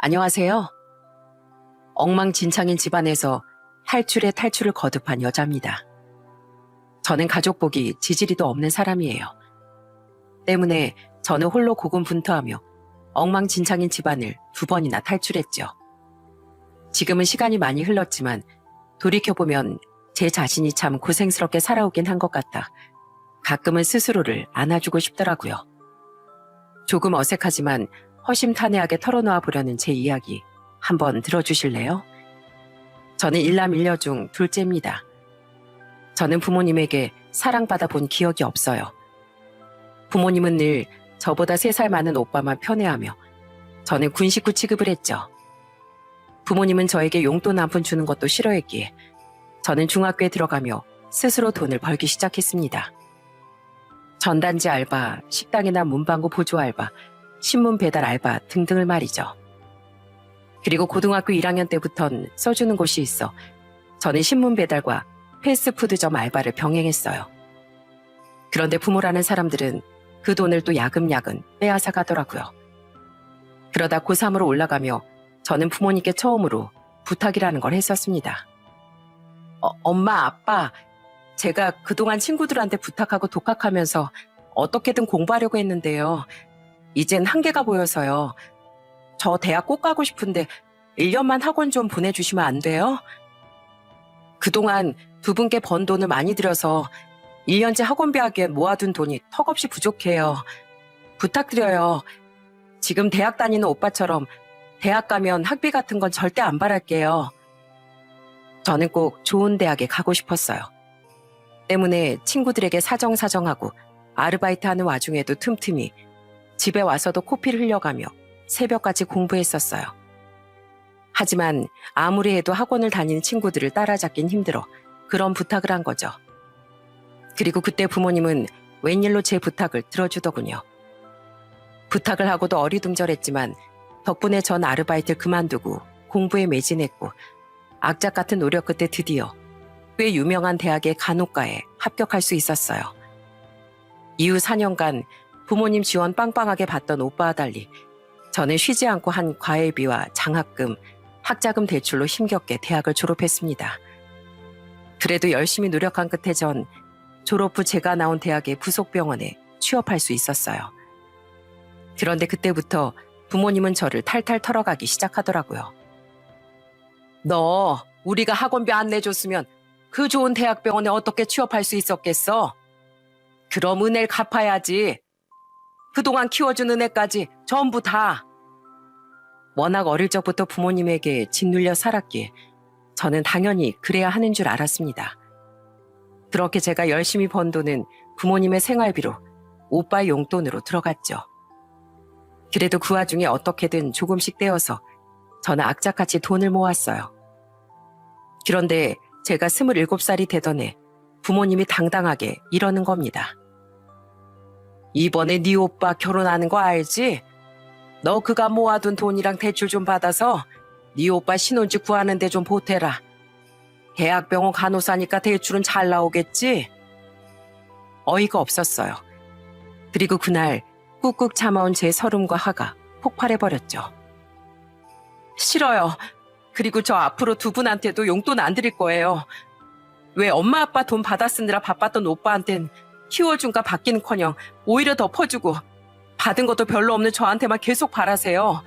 안녕하세요. 엉망진창인 집안에서 탈출에 탈출을 거듭한 여자입니다. 저는 가족복이 지지리도 없는 사람이에요. 때문에 저는 홀로 고군분투하며 엉망진창인 집안을 2번이나 탈출했죠. 지금은 시간이 많이 흘렀지만 돌이켜보면 제 자신이 참 고생스럽게 살아오긴 한 것 같아 가끔은 스스로를 안아주고 싶더라고요. 조금 어색하지만 허심탄회하게 털어놓아 보려는 제 이야기 한번 들어주실래요? 저는 일남 일녀 중 둘째입니다. 저는 부모님에게 사랑받아 본 기억이 없어요. 부모님은 늘 저보다 3살 많은 오빠만 편애하며 저는 군 식구 취급을 했죠. 부모님은 저에게 용돈 한 푼 주는 것도 싫어했기에 저는 중학교에 들어가며 스스로 돈을 벌기 시작했습니다. 전단지 알바, 식당이나 문방구 보조 알바, 신문 배달 알바 등등을 말이죠. 그리고 고등학교 1학년 때부턴 써주는 곳이 있어 저는 신문 배달과 패스트푸드점 알바를 병행했어요. 그런데 부모라는 사람들은 그 돈을 또 야금야금 빼앗아 가더라고요. 그러다 고3으로 올라가며 저는 부모님께 처음으로 부탁이라는 걸 했었습니다. 엄마, 아빠, 제가 그동안 친구들한테 부탁하고 독학하면서 어떻게든 공부하려고 했는데요. 이젠 한계가 보여서요. 저 대학 꼭 가고 싶은데 1년만 학원 좀 보내주시면 안 돼요? 그동안 2분께 번 돈을 많이 들여서 1년째 학원비 하기에 모아둔 돈이 턱없이 부족해요. 부탁드려요. 지금 대학 다니는 오빠처럼 대학 가면 학비 같은 건 절대 안 바랄게요. 저는 꼭 좋은 대학에 가고 싶었어요. 때문에 친구들에게 사정사정하고 아르바이트 하는 와중에도 틈틈이 집에 와서도 코피를 흘려가며 새벽까지 공부했었어요. 하지만 아무리 해도 학원을 다니는 친구들을 따라잡긴 힘들어 그런 부탁을 한 거죠. 그리고 그때 부모님은 웬일로 제 부탁을 들어주더군요. 부탁을 하고도 어리둥절했지만 덕분에 전 아르바이트를 그만두고 공부에 매진했고 악착 같은 노력 끝에 드디어 꽤 유명한 대학의 간호과에 합격할 수 있었어요. 이후 4년간 부모님 지원 빵빵하게 받던 오빠와 달리 저는 쉬지 않고 한 과외비와 장학금, 학자금 대출로 힘겹게 대학을 졸업했습니다. 그래도 열심히 노력한 끝에 전 졸업 후 제가 나온 대학의 부속병원에 취업할 수 있었어요. 그런데 그때부터 부모님은 저를 탈탈 털어가기 시작하더라고요. 너 우리가 학원비 안 내줬으면 그 좋은 대학병원에 어떻게 취업할 수 있었겠어? 그럼 은혜를 갚아야지. 그동안 키워준 은혜까지 전부 다. 워낙 어릴 적부터 부모님에게 짓눌려 살았기에 저는 당연히 그래야 하는 줄 알았습니다. 그렇게 제가 열심히 번 돈은 부모님의 생활비로 오빠의 용돈으로 들어갔죠. 그래도 그 와중에 어떻게든 조금씩 떼어서 저는 악착같이 돈을 모았어요. 그런데 제가 27살이 되던 해 부모님이 당당하게 이러는 겁니다. 이번에 네 오빠 결혼하는 거 알지? 너 그가 모아둔 돈이랑 대출 좀 받아서 네 오빠 신혼집 구하는데 좀 보태라. 대학병원 간호사니까 대출은 잘 나오겠지? 어이가 없었어요. 그리고 그날 꾹꾹 참아온 제 서름과 화가 폭발해버렸죠. 싫어요. 그리고 저 앞으로 2분한테도 용돈 안 드릴 거예요. 왜 엄마 아빠 돈 받아 쓰느라 바빴던 오빠한텐 키워준가 받기는커녕 오히려 더 퍼주고 받은 것도 별로 없는 저한테만 계속 바라세요.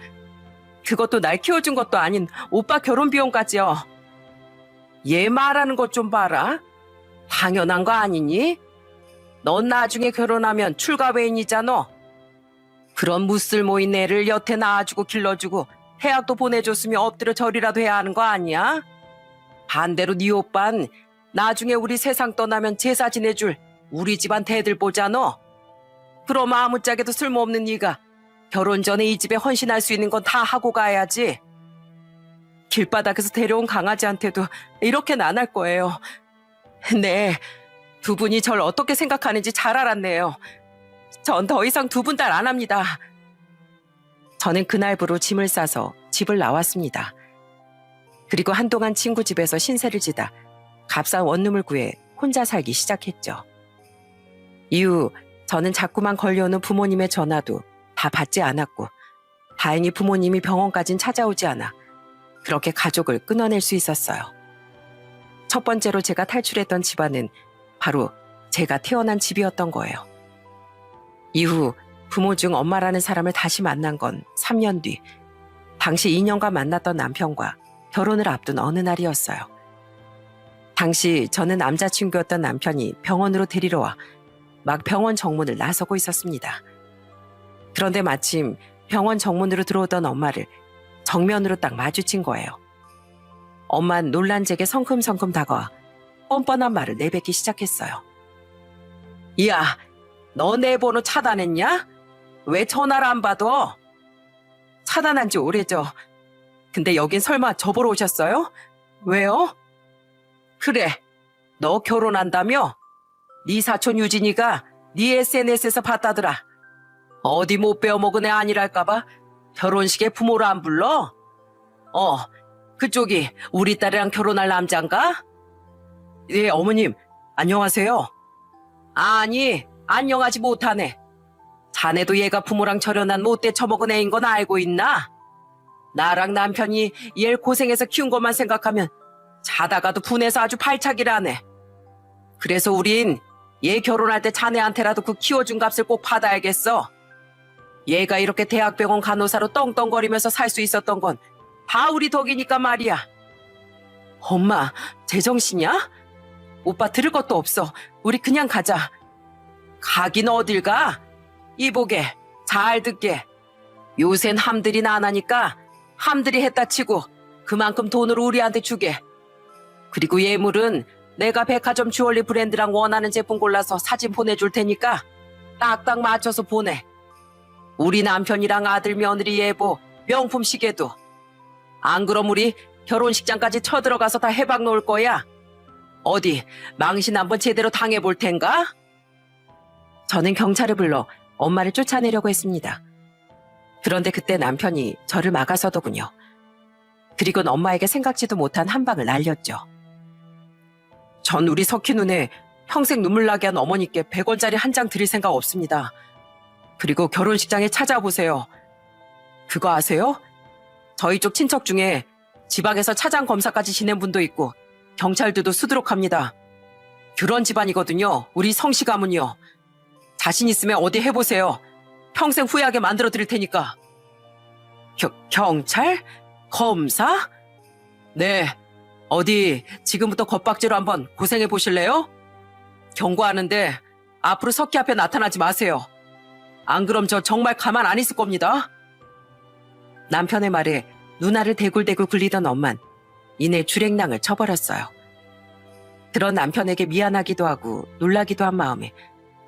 그것도 날 키워준 것도 아닌 오빠 결혼 비용까지요. 얘 말하는 것 좀 봐라. 당연한 거 아니니? 넌 나중에 결혼하면 출가회인이잖아. 그런 무쓸모인 애를 여태 낳아주고 길러주고 대학도 보내줬으면 엎드려 절이라도 해야 하는 거 아니야? 반대로 네 오빤 나중에 우리 세상 떠나면 제사 지내줄 우리 집안 대들 보잖아. 그럼 아무짝에도 쓸모없는 네가 결혼 전에 이 집에 헌신할 수 있는 건 다 하고 가야지. 길바닥에서 데려온 강아지한테도 이렇게는 안 할 거예요. 네, 2분이 절 어떻게 생각하는지 잘 알았네요. 전 더 이상 2분 딸 안 합니다. 저는 그날부로 짐을 싸서 집을 나왔습니다. 그리고 한동안 친구 집에서 신세를 지다 값싼 원룸을 구해 혼자 살기 시작했죠. 이후 저는 자꾸만 걸려오는 부모님의 전화도 다 받지 않았고 다행히 부모님이 병원까진 찾아오지 않아 그렇게 가족을 끊어낼 수 있었어요. 첫 번째로 제가 탈출했던 집안은 바로 제가 태어난 집이었던 거예요. 이후 부모 중 엄마라는 사람을 다시 만난 건 3년 뒤, 당시 2년간 만났던 남편과 결혼을 앞둔 어느 날이었어요. 당시 저는 남자친구였던 남편이 병원으로 데리러 와 막 병원 정문을 나서고 있었습니다. 그런데 마침 병원 정문으로 들어오던 엄마를 정면으로 딱 마주친 거예요. 엄만 놀란 제게 성큼성큼 다가와 뻔뻔한 말을 내뱉기 시작했어요. 야, 너 내 번호 차단했냐? 왜 전화를 안 받아? 차단한 지 오래죠. 근데 여긴 설마 저 보러 오셨어요? 왜요? 그래, 너 결혼한다며? 네 사촌 유진이가 네 SNS에서 봤다더라. 어디 못 배워먹은 애 아니랄까봐 결혼식에 부모를 안 불러? 그쪽이 우리 딸이랑 결혼할 남잔가? 예, 어머님, 안녕하세요. 아니, 안녕하지 못하네. 자네도 얘가 부모랑 절연한 못돼 처먹은 애인 건 알고 있나? 나랑 남편이 얘를 고생해서 키운 것만 생각하면 자다가도 분해서 아주 발차기라네. 그래서 우린 얘 결혼할 때 자네한테라도 그 키워준 값을 꼭 받아야겠어. 얘가 이렇게 대학병원 간호사로 떵떵거리면서 살 수 있었던 건 다 우리 덕이니까 말이야. 엄마, 제정신이야? 오빠 들을 것도 없어. 우리 그냥 가자. 가긴 어딜 가? 이보게, 잘 듣게. 요샌 함들이나 안 하니까 함들이 했다 치고 그만큼 돈으로 우리한테 주게. 그리고 예물은 내가 백화점 주얼리 브랜드랑 원하는 제품 골라서 사진 보내줄 테니까 딱딱 맞춰서 보내. 우리 남편이랑 아들 며느리 예보 명품 시계도. 안 그럼 우리 결혼식장까지 쳐들어가서 다 해박 놓을 거야. 어디 망신 한번 제대로 당해볼 텐가? 저는 경찰을 불러 엄마를 쫓아내려고 했습니다. 그런데 그때 남편이 저를 막아서더군요. 그리고는 엄마에게 생각지도 못한 한 방을 날렸죠. 전 우리 석희 눈에 평생 눈물 나게 한 어머니께 100원짜리 한 장 드릴 생각 없습니다. 그리고 결혼식장에 찾아보세요. 그거 아세요? 저희 쪽 친척 중에 지방에서 차장 검사까지 지낸 분도 있고 경찰들도 수두룩합니다. 그런 집안이거든요. 우리 성씨 가문이요. 자신 있으면 어디 해보세요. 평생 후회하게 만들어 드릴 테니까. 경찰? 검사? 네. 어디 지금부터 겁박지로 한번 고생해 보실래요? 경고하는데 앞으로 석희 앞에 나타나지 마세요. 안 그럼 저 정말 가만 안 있을 겁니다. 남편의 말에 누나를 대굴대굴 굴리던 엄만 이내 주랭랑을 쳐버렸어요. 그런 남편에게 미안하기도 하고 놀라기도 한 마음에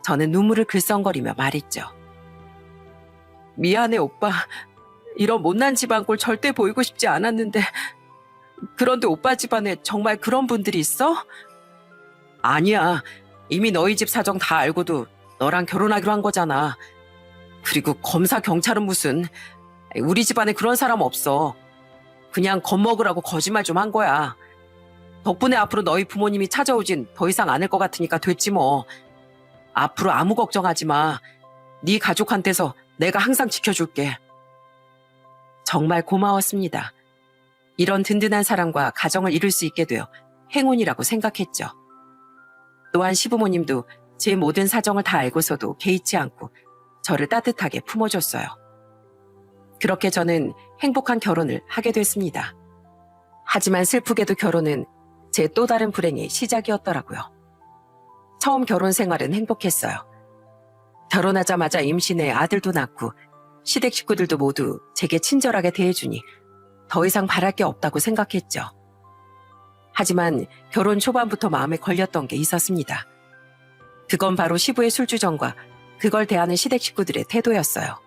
저는 눈물을 글썽거리며 말했죠. 미안해 오빠. 이런 못난 집안 꼴 절대 보이고 싶지 않았는데 그런데 오빠 집안에 정말 그런 분들이 있어? 아니야. 이미 너희 집 사정 다 알고도 너랑 결혼하기로 한 거잖아. 그리고 검사 경찰은 무슨. 우리 집안에 그런 사람 없어. 그냥 겁먹으라고 거짓말 좀 한 거야. 덕분에 앞으로 너희 부모님이 찾아오진 더 이상 않을 것 같으니까 됐지 뭐. 앞으로 아무 걱정하지 마. 네 가족한테서 내가 항상 지켜줄게. 정말 고마웠습니다. 이런 든든한 사람과 가정을 이룰 수 있게 되어 행운이라고 생각했죠. 또한 시부모님도 제 모든 사정을 다 알고서도 개의치 않고 저를 따뜻하게 품어줬어요. 그렇게 저는 행복한 결혼을 하게 됐습니다. 하지만 슬프게도 결혼은 제 또 다른 불행의 시작이었더라고요. 처음 결혼 생활은 행복했어요. 결혼하자마자 임신해 아들도 낳고 시댁 식구들도 모두 제게 친절하게 대해주니 더 이상 바랄 게 없다고 생각했죠. 하지만 결혼 초반부터 마음에 걸렸던 게 있었습니다. 그건 바로 시부의 술주정과 그걸 대하는 시댁 식구들의 태도였어요.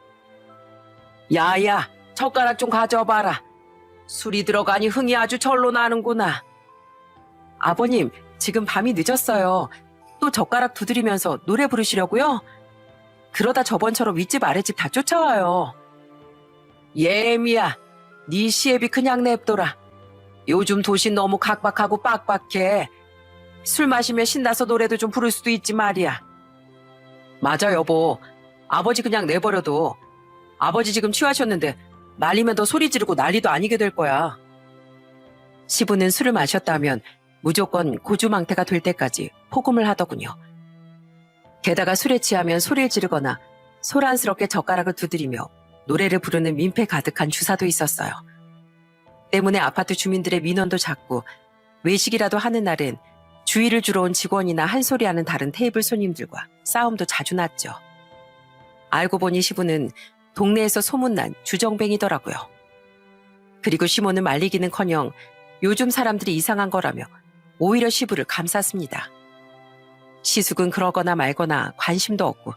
야야, 젓가락 좀 가져와봐라. 술이 들어가니 흥이 아주 절로 나는구나. 아버님, 지금 밤이 늦었어요. 또 젓가락 두드리면서 노래 부르시려고요? 그러다 저번처럼 윗집 아랫집 다 쫓아와요. 예미야, 네 시애비 그냥 냅둬라. 요즘 도시 너무 각박하고 빡빡해. 술 마시면 신나서 노래도 좀 부를 수도 있지 말이야. 맞아 여보. 아버지 그냥 내버려둬. 아버지 지금 취하셨는데 말리면 더 소리 지르고 난리도 아니게 될 거야. 시부는 술을 마셨다면 무조건 고주망태가 될 때까지 포금을 하더군요. 게다가 술에 취하면 소리를 지르거나 소란스럽게 젓가락을 두드리며 노래를 부르는 민폐 가득한 주사도 있었어요. 때문에 아파트 주민들의 민원도 잦고 외식이라도 하는 날엔 주의를 주러 온 직원이나 한 소리하는 다른 테이블 손님들과 싸움도 자주 났죠. 알고 보니 시부는 동네에서 소문난 주정뱅이더라고요. 그리고 시모는 말리기는커녕 요즘 사람들이 이상한 거라며 오히려 시부를 감쌌습니다. 시숙은 그러거나 말거나 관심도 없고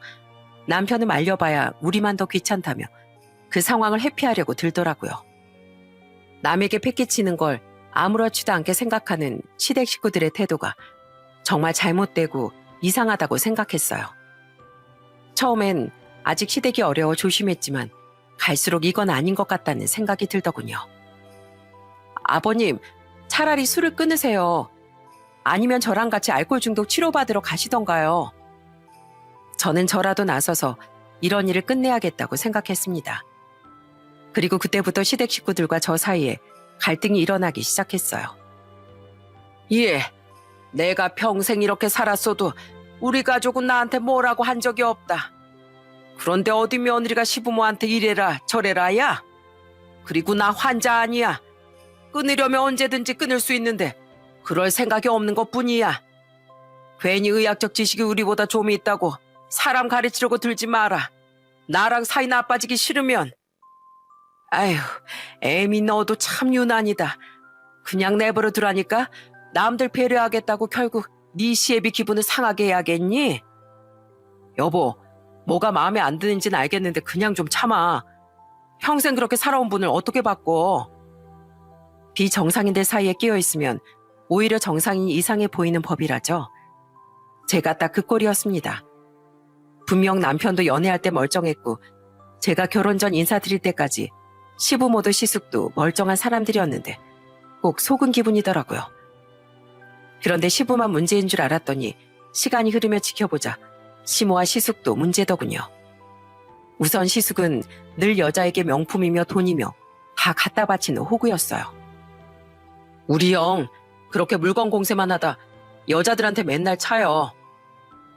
남편을 말려봐야 우리만 더 귀찮다며 그 상황을 회피하려고 들더라고요. 남에게 패기치는 걸 아무렇지도 않게 생각하는 시댁 식구들의 태도가 정말 잘못되고 이상하다고 생각했어요. 처음엔 아직 시댁이 어려워 조심했지만 갈수록 이건 아닌 것 같다는 생각이 들더군요. 아버님, 차라리 술을 끊으세요. 아니면 저랑 같이 알코올 중독 치료받으러 가시던가요. 저는 저라도 나서서 이런 일을 끝내야겠다고 생각했습니다. 그리고 그때부터 시댁 식구들과 저 사이에 갈등이 일어나기 시작했어요. 예, 내가 평생 이렇게 살았어도 우리 가족은 나한테 뭐라고 한 적이 없다. 그런데 어디 며느리가 시부모한테 이래라 저래라야? 그리고 나 환자 아니야. 끊으려면 언제든지 끊을 수 있는데 그럴 생각이 없는 것뿐이야. 괜히 의학적 지식이 우리보다 좀 있다고 사람 가르치려고 들지 마라. 나랑 사이 나빠지기 싫으면. 아휴, 애미 너도 참 유난이다. 그냥 내버려 두라니까 남들 배려하겠다고 결국 네 시애비 기분을 상하게 해야겠니? 여보, 뭐가 마음에 안 드는지는 알겠는데 그냥 좀 참아. 평생 그렇게 살아온 분을 어떻게 바꿔? 비정상인들 사이에 끼어있으면 오히려 정상인이 이상해 보이는 법이라죠. 제가 딱 그 꼴이었습니다. 분명 남편도 연애할 때 멀쩡했고 제가 결혼 전 인사드릴 때까지 시부모도 시숙도 멀쩡한 사람들이었는데 꼭 속은 기분이더라고요. 그런데 시부만 문제인 줄 알았더니 시간이 흐르며 지켜보자 시모와 시숙도 문제더군요. 우선 시숙은 늘 여자에게 명품이며 돈이며 다 갖다 바치는 호구였어요. 우리 형 그렇게 물건 공세만 하다 여자들한테 맨날 차요.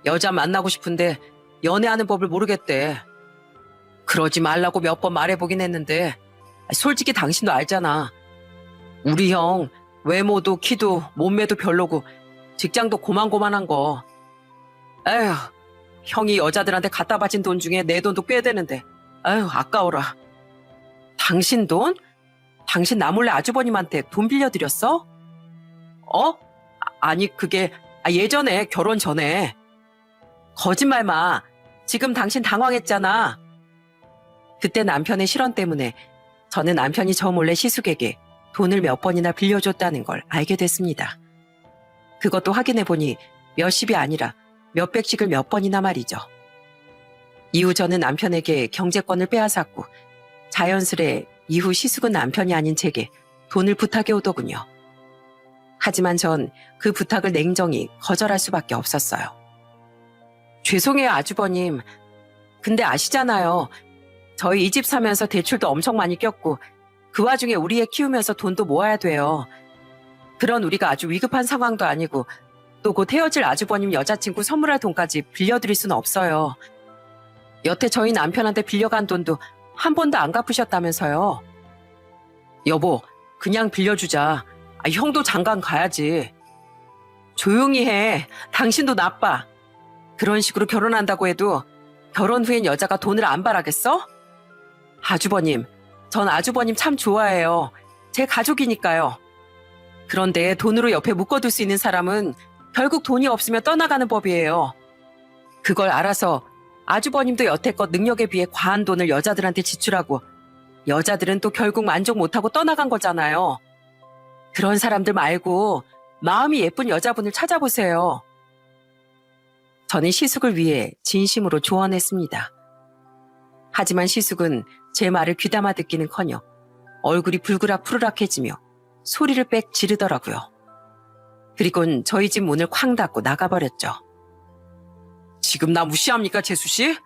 여자 만나고 싶은데 연애하는 법을 모르겠대. 그러지 말라고 몇 번 말해보긴 했는데 솔직히 당신도 알잖아. 우리 형 외모도 키도 몸매도 별로고 직장도 고만고만한 거. 에휴, 형이 여자들한테 갖다 바친 돈 중에 내 돈도 꽤 되는데 에휴 아까워라. 당신 돈? 당신 나 몰래 아주버님한테 돈 빌려드렸어? 어? 아니 그게 예전에 결혼 전에. 거짓말 마. 지금 당신 당황했잖아. 그때 남편의 실언 때문에 저는 남편이 저 몰래 시숙에게 돈을 몇 번이나 빌려줬다는 걸 알게 됐습니다. 그것도 확인해보니 몇십이 아니라 몇백씩을 몇 번이나 말이죠. 이후 저는 남편에게 경제권을 빼앗았고 자연스레 이후 시숙은 남편이 아닌 제게 돈을 부탁해 오더군요. 하지만 전 그 부탁을 냉정히 거절할 수밖에 없었어요. 죄송해요 아주버님. 근데 아시잖아요. 저희 이 집 사면서 대출도 엄청 많이 꼈고 그 와중에 우리 애 키우면서 돈도 모아야 돼요. 그런 우리가 아주 위급한 상황도 아니고 또 곧 헤어질 아주버님 여자친구 선물할 돈까지 빌려드릴 수는 없어요. 여태 저희 남편한테 빌려간 돈도 한 번도 안 갚으셨다면서요. 여보, 그냥 빌려주자. 형도 장가는 가야지. 조용히 해. 당신도 나빠. 그런 식으로 결혼한다고 해도 결혼 후엔 여자가 돈을 안 바라겠어? 아주버님, 전 아주버님 참 좋아해요. 제 가족이니까요. 그런데 돈으로 옆에 묶어둘 수 있는 사람은 결국 돈이 없으면 떠나가는 법이에요. 그걸 알아서 아주버님도 여태껏 능력에 비해 과한 돈을 여자들한테 지출하고 여자들은 또 결국 만족 못하고 떠나간 거잖아요. 그런 사람들 말고 마음이 예쁜 여자분을 찾아보세요. 저는 시숙을 위해 진심으로 조언했습니다. 하지만 시숙은 제 말을 귀담아 듣기는커녕 얼굴이 불그락 푸르락해지며 소리를 빽 지르더라고요. 그리곤 저희 집 문을 쾅 닫고 나가버렸죠. 지금 나 무시합니까, 재수씨?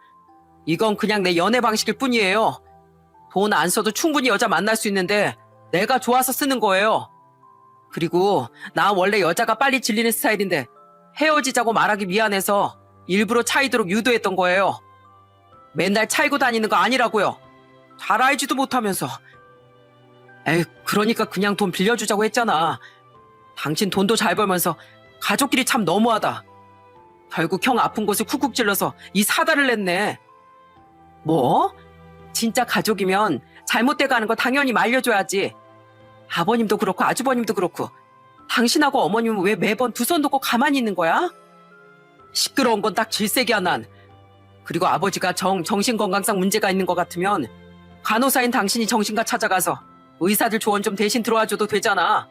이건 그냥 내 연애 방식일 뿐이에요. 돈 안 써도 충분히 여자 만날 수 있는데 내가 좋아서 쓰는 거예요. 그리고 나 원래 여자가 빨리 질리는 스타일인데 헤어지자고 말하기 미안해서 일부러 차이도록 유도했던 거예요. 맨날 차이고 다니는 거 아니라고요. 잘 알지도 못하면서. 에이, 그러니까 그냥 돈 빌려주자고 했잖아. 당신 돈도 잘 벌면서 가족끼리 참 너무하다. 결국 형 아픈 곳을 쿡쿡 찔러서 이 사달을 냈네. 뭐? 진짜 가족이면 잘못돼가는 거 당연히 말려줘야지. 아버님도 그렇고 아주버님도 그렇고 당신하고 어머님은 왜 매번 두 손 놓고 가만히 있는 거야? 시끄러운 건 딱 질색이야 난. 그리고 아버지가 정신건강상 문제가 있는 것 같으면 간호사인 당신이 정신과 찾아가서 의사들 조언 좀 대신 들어와줘도 되잖아.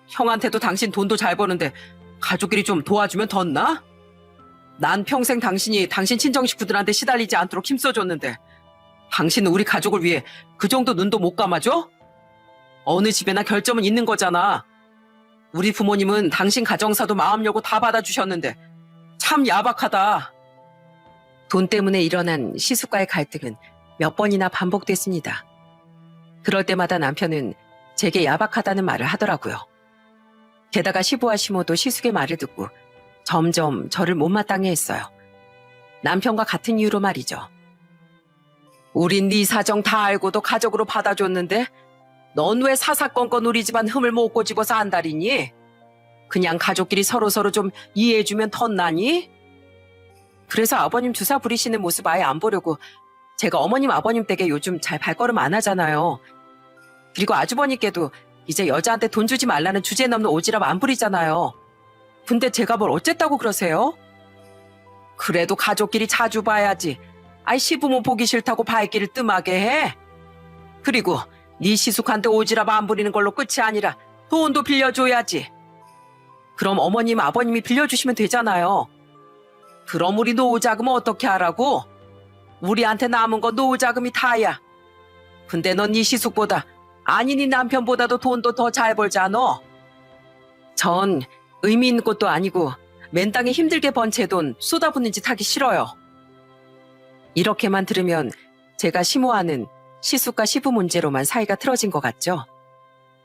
형한테도 당신 돈도 잘 버는데 가족끼리 좀 도와주면 덧나? 난 평생 당신이 당신 친정 식구들한테 시달리지 않도록 힘써줬는데 당신은 우리 가족을 위해 그 정도 눈도 못 감아줘? 어느 집에나 결점은 있는 거잖아. 우리 부모님은 당신 가정사도 마음 열고 다 받아주셨는데 참 야박하다. 돈 때문에 일어난 시숙과의 갈등은 몇 번이나 반복됐습니다. 그럴 때마다 남편은 제게 야박하다는 말을 하더라고요. 게다가 시부와 시모도 시숙의 말을 듣고 점점 저를 못마땅해 했어요. 남편과 같은 이유로 말이죠. 우린 네 사정 다 알고도 가족으로 받아줬는데 넌 왜 사사건건 우리 집안 흠을 못 꼬집어서 안달이니? 그냥 가족끼리 서로서로 좀 이해해주면 덧나니? 그래서 아버님 주사 부리시는 모습 아예 안 보려고 제가 어머님 아버님 댁에 요즘 잘 발걸음 안 하잖아요. 그리고 아주버님께도 이제 여자한테 돈 주지 말라는 주제 넘는 오지랖 안 부리잖아요. 근데 제가 뭘 어쨌다고 그러세요? 그래도 가족끼리 자주 봐야지. 아이 시부모 보기 싫다고 발길을 뜸하게 해? 그리고 네 시숙한테 오지랖 안 부리는 걸로 끝이 아니라 돈도 빌려줘야지. 그럼 어머님 아버님이 빌려주시면 되잖아요. 그럼 우리 노후자금은 어떻게 하라고? 우리한테 남은 거 노후자금이 다야. 근데 넌 네 시숙보다 아니 네 남편보다도 돈도 더 잘 벌잖아. 전 의미 있는 것도 아니고 맨땅에 힘들게 번 제 돈 쏟아붓는 짓 하기 싫어요. 이렇게만 들으면 제가 시모하는 시숙과 시부 문제로만 사이가 틀어진 것 같죠?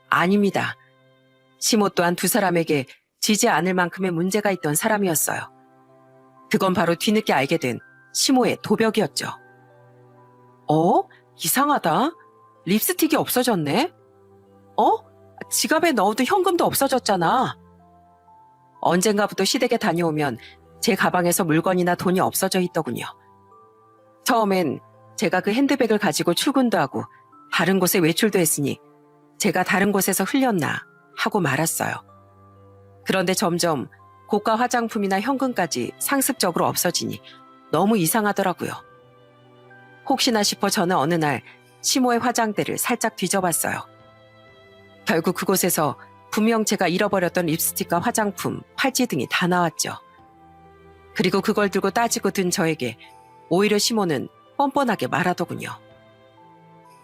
아닙니다. 시모 또한 두 사람에게 지지 않을 만큼의 문제가 있던 사람이었어요. 그건 바로 뒤늦게 알게 된 시모의 도벽이었죠. 이상하다. 립스틱이 없어졌네? 지갑에 넣어도 현금도 없어졌잖아. 언젠가부터 시댁에 다녀오면 제 가방에서 물건이나 돈이 없어져 있더군요. 처음엔 제가 그 핸드백을 가지고 출근도 하고 다른 곳에 외출도 했으니 제가 다른 곳에서 흘렸나 하고 말았어요. 그런데 점점 고가 화장품이나 현금까지 상습적으로 없어지니 너무 이상하더라고요. 혹시나 싶어 저는 어느 날 시모의 화장대를 살짝 뒤져봤어요. 결국 그곳에서 분명 제가 잃어버렸던 립스틱과 화장품, 팔찌 등이 다 나왔죠. 그리고 그걸 들고 따지고 든 저에게 오히려 시모는 뻔뻔하게 말하더군요.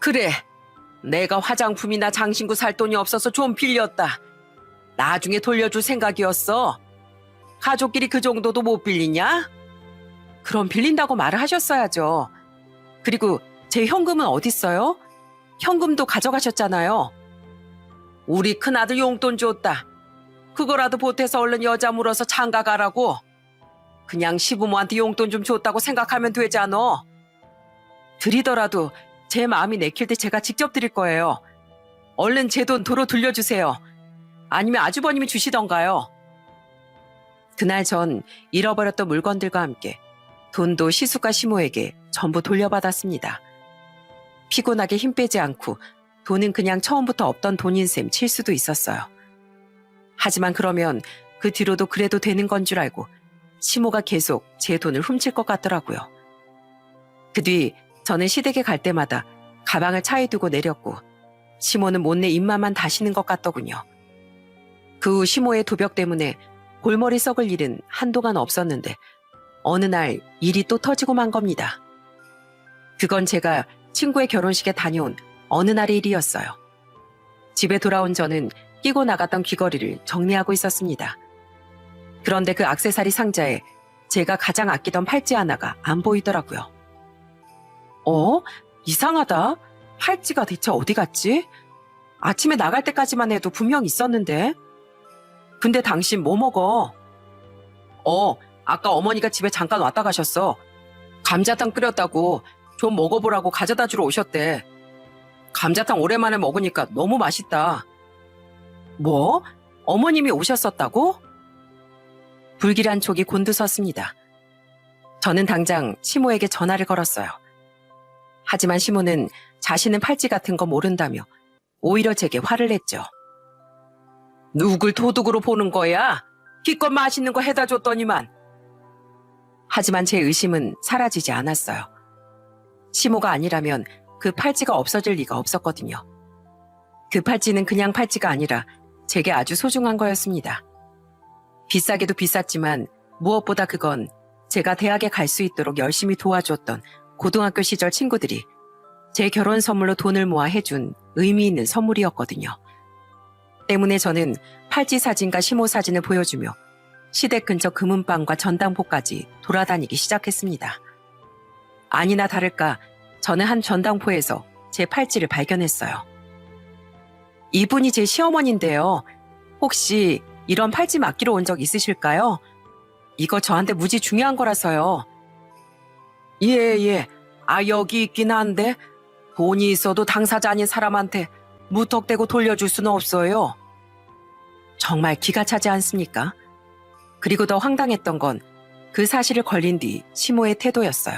그래, 내가 화장품이나 장신구 살 돈이 없어서 좀 빌렸다. 나중에 돌려줄 생각이었어. 가족끼리 그 정도도 못 빌리냐? 그럼 빌린다고 말을 하셨어야죠. 그리고 제 현금은 어딨어요? 현금도 가져가셨잖아요. 우리 큰아들 용돈 줬다. 그거라도 보태서 얼른 여자 물어서 장가 가라고. 그냥 시부모한테 용돈 좀 줬다고 생각하면 되잖아. 드리더라도 제 마음이 내킬 때 제가 직접 드릴 거예요. 얼른 제 돈 도로 돌려주세요. 아니면 아주버님이 주시던가요. 그날 전 잃어버렸던 물건들과 함께 돈도 시숙과 시모에게 전부 돌려받았습니다. 피곤하게 힘 빼지 않고 돈은 그냥 처음부터 없던 돈인 셈 칠 수도 있었어요. 하지만 그러면 그 뒤로도 그래도 되는 건 줄 알고 시모가 계속 제 돈을 훔칠 것 같더라고요. 그 뒤 저는 시댁에 갈 때마다 가방을 차에 두고 내렸고 시모는 못내 입맛만 다시는 것 같더군요. 그 후 시모의 도벽 때문에 골머리 썩을 일은 한동안 없었는데 어느 날 일이 또 터지고 만 겁니다. 그건 제가 친구의 결혼식에 다녀온 어느 날의 일이었어요. 집에 돌아온 저는 끼고 나갔던 귀걸이를 정리하고 있었습니다. 그런데 그 액세서리 상자에 제가 가장 아끼던 팔찌 하나가 안 보이더라고요. 이상하다. 팔찌가 대체 어디 갔지? 아침에 나갈 때까지만 해도 분명 있었는데. 근데 당신 뭐 먹어? 아까 어머니가 집에 잠깐 왔다 가셨어. 감자탕 끓였다고 좀 먹어보라고 가져다 주러 오셨대. 감자탕 오랜만에 먹으니까 너무 맛있다. 뭐? 어머님이 오셨었다고? 불길한 촉이 곤두섰습니다. 저는 당장 시모에게 전화를 걸었어요. 하지만 시모는 자신은 팔찌 같은 거 모른다며 오히려 제게 화를 냈죠. 누굴 도둑으로 보는 거야? 기껏 맛있는 거 해다 줬더니만. 하지만 제 의심은 사라지지 않았어요. 시모가 아니라면 그 팔찌가 없어질 리가 없었거든요. 그 팔찌는 그냥 팔찌가 아니라 제게 아주 소중한 거였습니다. 비싸게도 비쌌지만 무엇보다 그건 제가 대학에 갈 수 있도록 열심히 도와줬던 고등학교 시절 친구들이 제 결혼 선물로 돈을 모아 해준 의미 있는 선물이었거든요. 때문에 저는 팔찌 사진과 시모 사진을 보여주며 시댁 근처 금은방과 전당포까지 돌아다니기 시작했습니다. 아니나 다를까 저는 한 전당포에서 제 팔찌를 발견했어요. 이분이 제 시어머니인데요. 혹시 이런 팔찌 맡기러 온 적 있으실까요? 이거 저한테 무지 중요한 거라서요. 예. 여기 있긴 한데 돈이 있어도 당사자 아닌 사람한테 무턱대고 돌려줄 수는 없어요. 정말 기가 차지 않습니까? 그리고 더 황당했던 건 그 사실을 걸린 뒤 시모의 태도였어요.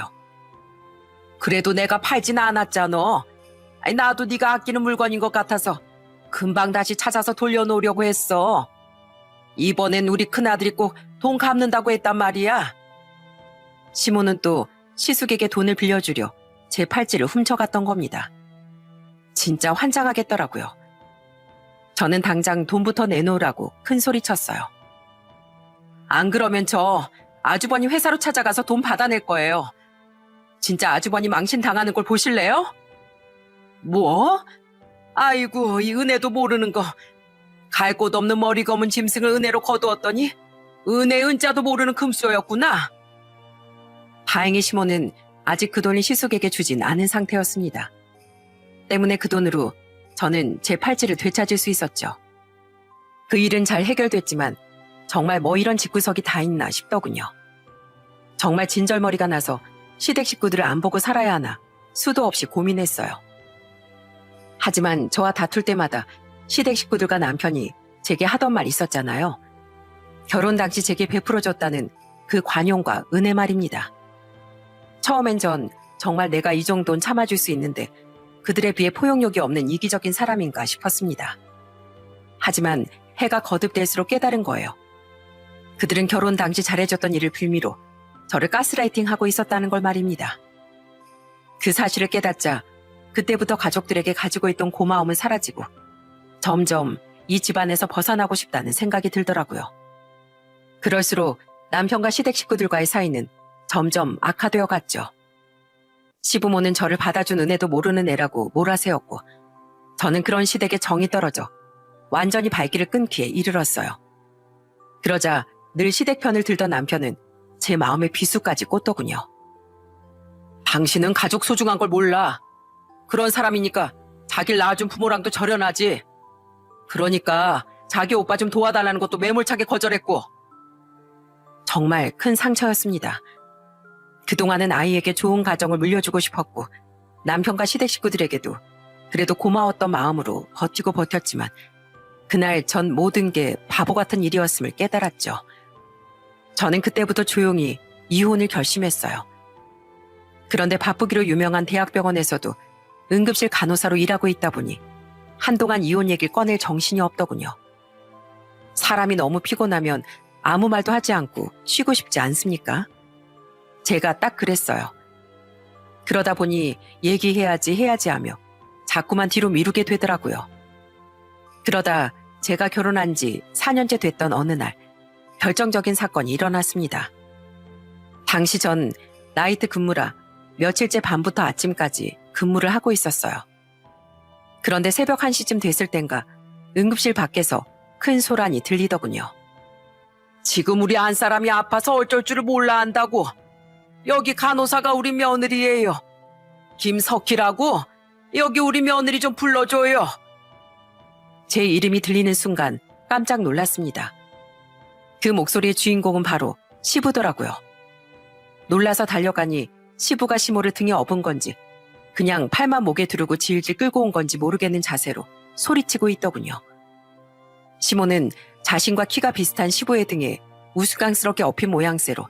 그래도 내가 팔진 않았잖아. 나도 네가 아끼는 물건인 것 같아서 금방 다시 찾아서 돌려놓으려고 했어. 이번엔 우리 큰아들이 꼭 돈 갚는다고 했단 말이야. 시모는 또 시숙에게 돈을 빌려주려 제 팔찌를 훔쳐갔던 겁니다. 진짜 환장하겠더라고요. 저는 당장 돈부터 내놓으라고 큰 소리 쳤어요. 안 그러면 저 아주버님 회사로 찾아가서 돈 받아낼 거예요. 진짜 아주버님 망신 당하는 걸 보실래요? 뭐? 아이고, 이 은혜도 모르는 거. 갈 곳 없는 머리 검은 짐승을 은혜로 거두었더니 은혜 은자도 모르는 금수였구나. 다행히 시모는 아직 그 돈을 시숙에게 주진 않은 상태였습니다. 때문에 그 돈으로 저는 제 팔찌를 되찾을 수 있었죠. 그 일은 잘 해결됐지만 정말 뭐 이런 집구석이 다 있나 싶더군요. 정말 진절머리가 나서 시댁 식구들을 안 보고 살아야 하나 수도 없이 고민했어요. 하지만 저와 다툴 때마다 시댁 식구들과 남편이 제게 하던 말 있었잖아요. 결혼 당시 제게 베풀어줬다는 그 관용과 은혜 말입니다. 처음엔 전 정말 내가 이 정도는 참아줄 수 있는데 그들에 비해 포용력이 없는 이기적인 사람인가 싶었습니다. 하지만 해가 거듭될수록 깨달은 거예요. 그들은 결혼 당시 잘해줬던 일을 빌미로 저를 가스라이팅하고 있었다는 걸 말입니다. 그 사실을 깨닫자 그때부터 가족들에게 가지고 있던 고마움은 사라지고 점점 이 집안에서 벗어나고 싶다는 생각이 들더라고요. 그럴수록 남편과 시댁 식구들과의 사이는 점점 악화되어 갔죠. 시부모는 저를 받아준 은혜도 모르는 애라고 몰아세웠고 저는 그런 시댁에 정이 떨어져 완전히 발길을 끊기에 이르렀어요. 그러자 늘 시댁 편을 들던 남편은 제 마음에 비수까지 꽂더군요. 당신은 가족 소중한 걸 몰라. 그런 사람이니까 자기를 낳아준 부모랑도 절연하지. 그러니까 자기 오빠 좀 도와달라는 것도 매몰차게 거절했고. 정말 큰 상처였습니다. 그동안은 아이에게 좋은 가정을 물려주고 싶었고 남편과 시댁 식구들에게도 그래도 고마웠던 마음으로 버티고 버텼지만 그날 전 모든 게 바보 같은 일이었음을 깨달았죠. 저는 그때부터 조용히 이혼을 결심했어요. 그런데 바쁘기로 유명한 대학병원에서도 응급실 간호사로 일하고 있다 보니 한동안 이혼 얘기를 꺼낼 정신이 없더군요. 사람이 너무 피곤하면 아무 말도 하지 않고 쉬고 싶지 않습니까? 제가 딱 그랬어요. 그러다 보니 얘기해야지 하며 자꾸만 뒤로 미루게 되더라고요. 그러다 제가 결혼한 지 4년째 됐던 어느 날 결정적인 사건이 일어났습니다. 당시 전 나이트 근무라 며칠째 밤부터 아침까지 근무를 하고 있었어요. 그런데 새벽 1시쯤 됐을 땐가 응급실 밖에서 큰 소란이 들리더군요. 지금 우리 안 사람이 아파서 어쩔 줄을 몰라 한다고. 여기 간호사가 우리 며느리예요. 김석희라고? 여기 우리 며느리 좀 불러줘요. 제 이름이 들리는 순간 깜짝 놀랐습니다. 그 목소리의 주인공은 바로 시부더라고요. 놀라서 달려가니 시부가 시모를 등에 업은 건지 그냥 팔만 목에 두르고 질질 끌고 온 건지 모르겠는 자세로 소리치고 있더군요. 시모는 자신과 키가 비슷한 시부의 등에 우스꽝스럽게 엎인 모양새로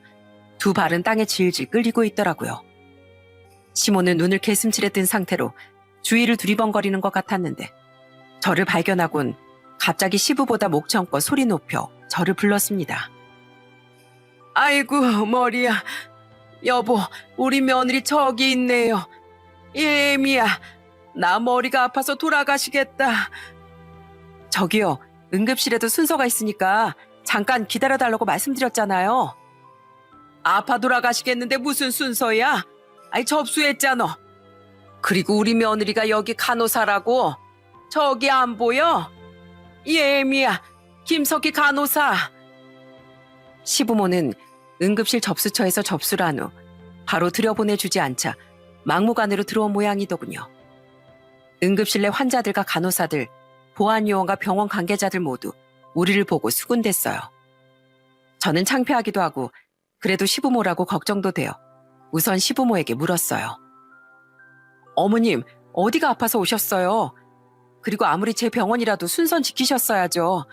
두 발은 땅에 질질 끌리고 있더라고요. 시모는 눈을 개슴츠레 뜬 상태로 주위를 두리번거리는 것 같았는데 저를 발견하곤 갑자기 시부보다 목청껏 소리 높여 저를 불렀습니다. 아이고 머리야. 여보, 우리 며느리 저기 있네요. 예미야, 나 머리가 아파서 돌아가시겠다. 저기요, 응급실에도 순서가 있으니까 잠깐 기다려달라고 말씀드렸잖아요. 아파 돌아가시겠는데 무슨 순서야? 아이 접수했잖아. 그리고 우리 며느리가 여기 간호사라고. 저기 안 보여? 예미야, 김석희 간호사. 시부모는 응급실 접수처에서 접수를 한 후 바로 들여보내주지 않자 막무가내로 들어온 모양이더군요. 응급실 내 환자들과 간호사들, 보안요원과 병원 관계자들 모두 우리를 보고 수군댔어요. 저는 창피하기도 하고 그래도 시부모라고 걱정도 돼요. 우선 시부모에게 물었어요. 어머님, 어디가 아파서 오셨어요? 그리고 아무리 제 병원이라도 순선 지키셨어야죠.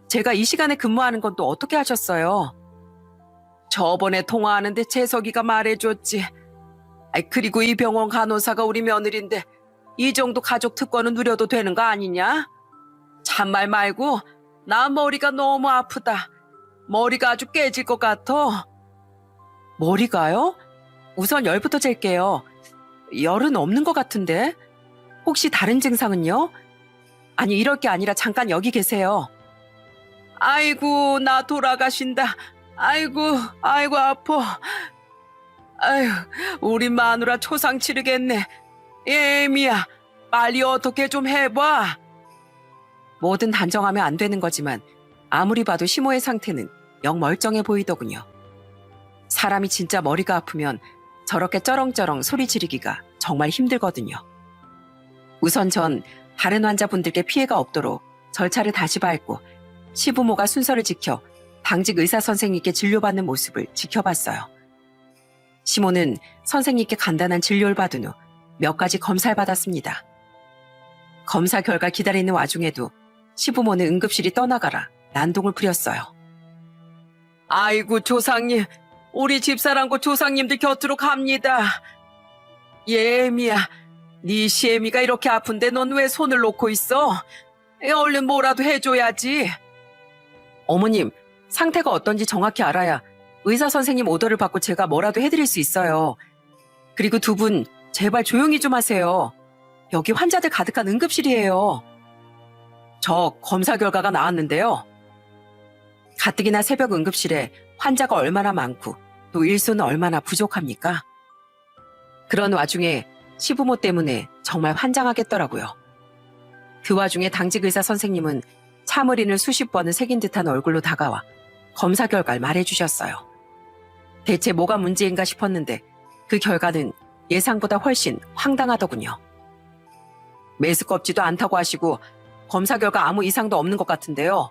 제가 이 시간에 근무하는 건 또 어떻게 하셨어요? 저번에 통화하는데 재석이가 말해줬지. 그리고 이 병원 간호사가 우리 며느리인데 이 정도 가족 특권은 누려도 되는 거 아니냐? 참말 말고 나 머리가 너무 아프다. 머리가 아주 깨질 것 같아. 머리가요? 우선 열부터 잴게요. 열은 없는 것 같은데? 혹시 다른 증상은요? 아니 이럴 게 아니라 잠깐 여기 계세요. 아이고 나 돌아가신다. 아이고 아파. 아유 우리 마누라 초상 치르겠네. 예미야 빨리 어떻게 좀 해봐. 뭐든 단정하면 안 되는 거지만 아무리 봐도 시모의 상태는 영 멀쩡해 보이더군요. 사람이 진짜 머리가 아프면 저렇게 쩌렁쩌렁 소리 지르기가 정말 힘들거든요. 우선 전 다른 환자분들께 피해가 없도록 절차를 다시 밟고 시부모가 순서를 지켜 당직 의사 선생님께 진료받는 모습을 지켜봤어요. 시모는 선생님께 간단한 진료를 받은 후 몇 가지 검사를 받았습니다. 검사 결과 기다리는 와중에도 시부모는 응급실이 떠나가라 난동을 부렸어요. 아이고 조상님, 우리 집사람과 조상님들 곁으로 갑니다. 예미야, 네 시애미가 이렇게 아픈데 넌 왜 손을 놓고 있어? 얼른 뭐라도 해줘야지. 어머님, 상태가 어떤지 정확히 알아야 의사 선생님 오더를 받고 제가 뭐라도 해드릴 수 있어요. 그리고 두 분 제발 조용히 좀 하세요. 여기 환자들 가득한 응급실이에요. 저 검사 결과가 나왔는데요. 가뜩이나 새벽 응급실에 환자가 얼마나 많고 또 일손은 얼마나 부족합니까? 그런 와중에 시부모 때문에 정말 환장하겠더라고요. 그 와중에 당직 의사 선생님은 참을인을 수십 번은 새긴 듯한 얼굴로 다가와 검사 결과를 말해주셨어요. 대체 뭐가 문제인가 싶었는데 그 결과는 예상보다 훨씬 황당하더군요. 메스껍지도 않다고 하시고 검사 결과 아무 이상도 없는 것 같은데요.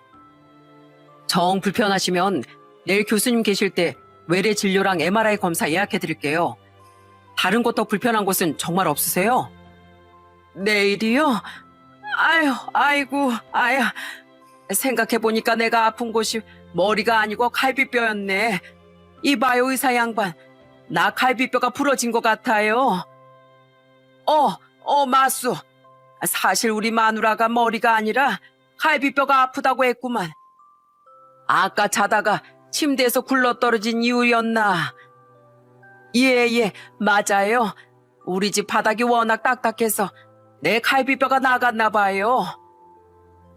정 불편하시면 내일 교수님 계실 때 외래 진료랑 MRI 검사 예약해드릴게요. 다른 곳 더 불편한 곳은 정말 없으세요? 내일이요? 아이고, 생각해보니까 내가 아픈 곳이 머리가 아니고 갈비뼈였네. 이봐요, 의사 양반. 나 갈비뼈가 부러진 것 같아요. 마수. 사실 우리 마누라가 머리가 아니라 갈비뼈가 아프다고 했구만. 아까 자다가 침대에서 굴러떨어진 이유였나? 예, 맞아요. 우리 집 바닥이 워낙 딱딱해서 내 갈비뼈가 나갔나 봐요.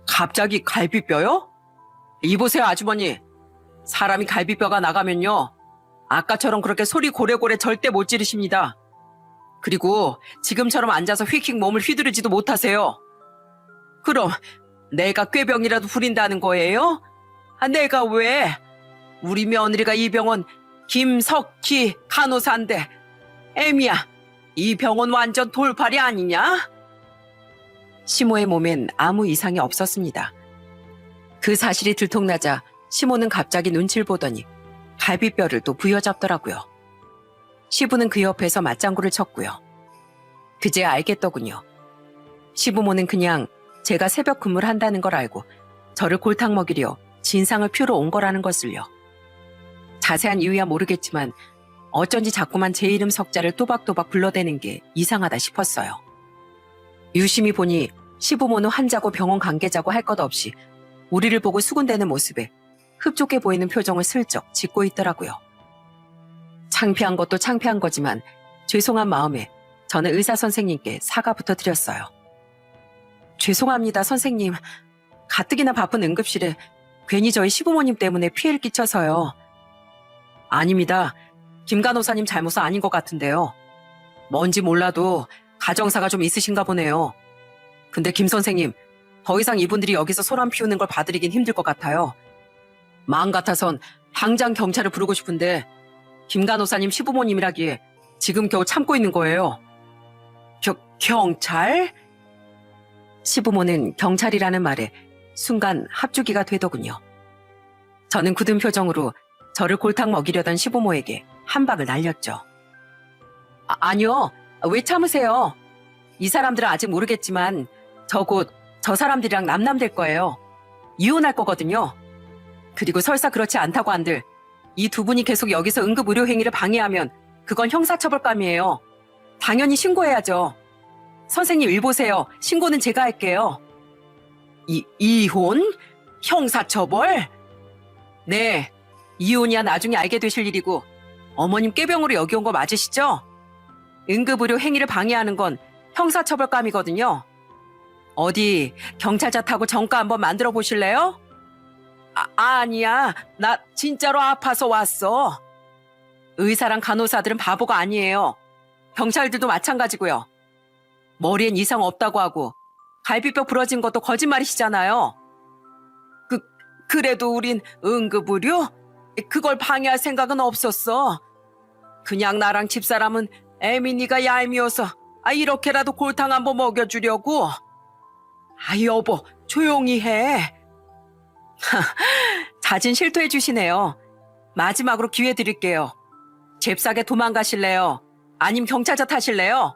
갑자기 갈비뼈요? 이보세요, 아주머니. 사람이 갈비뼈가 나가면요. 아까처럼 그렇게 소리 고래고래 절대 못 지르십니다. 그리고 지금처럼 앉아서 휙휙 몸을 휘두르지도 못하세요. 그럼 내가 꾀병이라도 부린다는 거예요? 내가 왜? 우리 며느리가 이 병원 김석희 간호사인데 애미야, 이 병원 완전 돌팔이 아니냐? 시모의 몸엔 아무 이상이 없었습니다. 그 사실이 들통나자 시모는 갑자기 눈치를 보더니 갈비뼈를 또 부여잡더라고요. 시부는 그 옆에서 맞장구를 쳤고요. 그제야 알겠더군요. 시부모는 그냥 제가 새벽 근무를 한다는 걸 알고 저를 골탕 먹이려 진상을 피우러 온 거라는 것을요. 자세한 이유야 모르겠지만 어쩐지 자꾸만 제 이름 석자를 또박또박 불러대는 게 이상하다 싶었어요. 유심히 보니 시부모는 환자고 병원 관계자고 할 것 없이 우리를 보고 수군대는 모습에 흡족해 보이는 표정을 슬쩍 짓고 있더라고요. 창피한 것도 창피한 거지만 죄송한 마음에 저는 의사 선생님께 사과부터 드렸어요. 죄송합니다, 선생님. 가뜩이나 바쁜 응급실에 괜히 저희 시부모님 때문에 피해를 끼쳐서요. 아닙니다. 김 간호사님 잘못은 아닌 것 같은데요. 뭔지 몰라도 가정사가 좀 있으신가 보네요. 근데 김 선생님, 더 이상 이분들이 여기서 소란 피우는 걸 봐드리긴 힘들 것 같아요. 마음 같아선 당장 경찰을 부르고 싶은데 김 간호사님 시부모님이라기에 지금 겨우 참고 있는 거예요. 경찰? 시부모는 경찰이라는 말에 순간 합주기가 되더군요. 저는 굳은 표정으로 저를 골탕 먹이려던 시부모에게 한 방을 날렸죠. 아니요, 왜 참으세요? 이 사람들은 아직 모르겠지만 저 곧 저 사람들이랑 남남될 거예요. 이혼할 거거든요. 그리고 설사 그렇지 않다고 한들 이 두 분이 계속 여기서 응급의료 행위를 방해하면 그건 형사처벌감이에요. 당연히 신고해야죠. 선생님 일 보세요. 신고는 제가 할게요. 이혼? 형사처벌? 네, 이혼이야 나중에 알게 되실 일이고 어머님 꾀병으로 여기 온 거 맞으시죠? 응급의료 행위를 방해하는 건 형사처벌감이거든요. 어디 경찰차 타고 정가 한번 만들어 보실래요? 아니야. 나 진짜로 아파서 왔어. 의사랑 간호사들은 바보가 아니에요. 경찰들도 마찬가지고요. 머리엔 이상 없다고 하고 갈비뼈 부러진 것도 거짓말이시잖아요. 그래도 우린 응급의료? 그걸 방해할 생각은 없었어. 그냥 나랑 집사람은 애민이가 얄미워서 이렇게라도 골탕 한번 먹여주려고. 여보, 조용히 해. 자진 실토해 주시네요. 마지막으로 기회 드릴게요. 잽싸게 도망가실래요? 아님 경찰차 타실래요?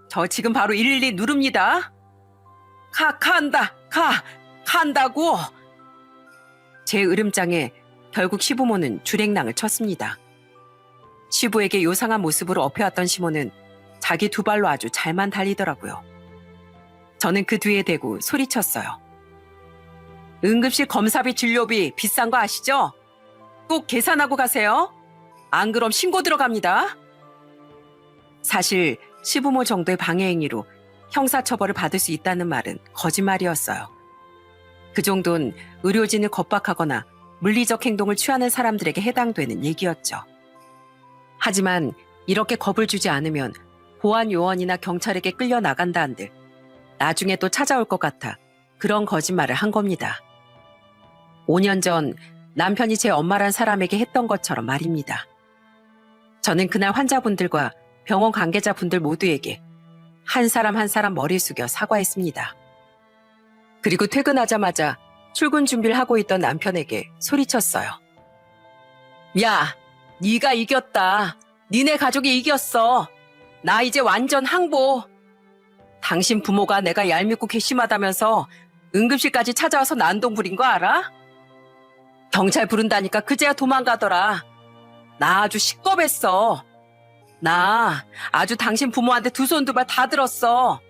저 지금 바로 112 누릅니다. 간다고. 제 으름장에 결국 시부모는 줄행랑을 쳤습니다. 시부에게 요상한 모습으로 업혀왔던 시모는 자기 두 발로 아주 잘만 달리더라고요. 저는 그 뒤에 대고 소리쳤어요. 응급실 검사비 진료비 비싼 거 아시죠? 꼭 계산하고 가세요. 안 그럼 신고 들어갑니다. 사실 시부모 정도의 방해 행위로 형사처벌을 받을 수 있다는 말은 거짓말이었어요. 그 정도는 의료진을 겁박하거나 물리적 행동을 취하는 사람들에게 해당되는 얘기였죠. 하지만 이렇게 겁을 주지 않으면 보안요원이나 경찰에게 끌려나간다 한들 나중에 또 찾아올 것 같아 그런 거짓말을 한 겁니다. 5년 전 남편이 제 엄마란 사람에게 했던 것처럼 말입니다. 저는 그날 환자분들과 병원 관계자분들 모두에게 한 사람 한 사람 머리 숙여 사과했습니다. 그리고 퇴근하자마자 출근 준비를 하고 있던 남편에게 소리쳤어요. 야, 네가 이겼다. 니네 가족이 이겼어. 나 이제 완전 항복. 당신 부모가 내가 얄밉고 괘씸하다면서 응급실까지 찾아와서 난동 부린 거 알아? 경찰 부른다니까 그제야 도망가더라. 나 아주 시겁했어. 나 아주 당신 부모한테 두 손 두 발 다 들었어.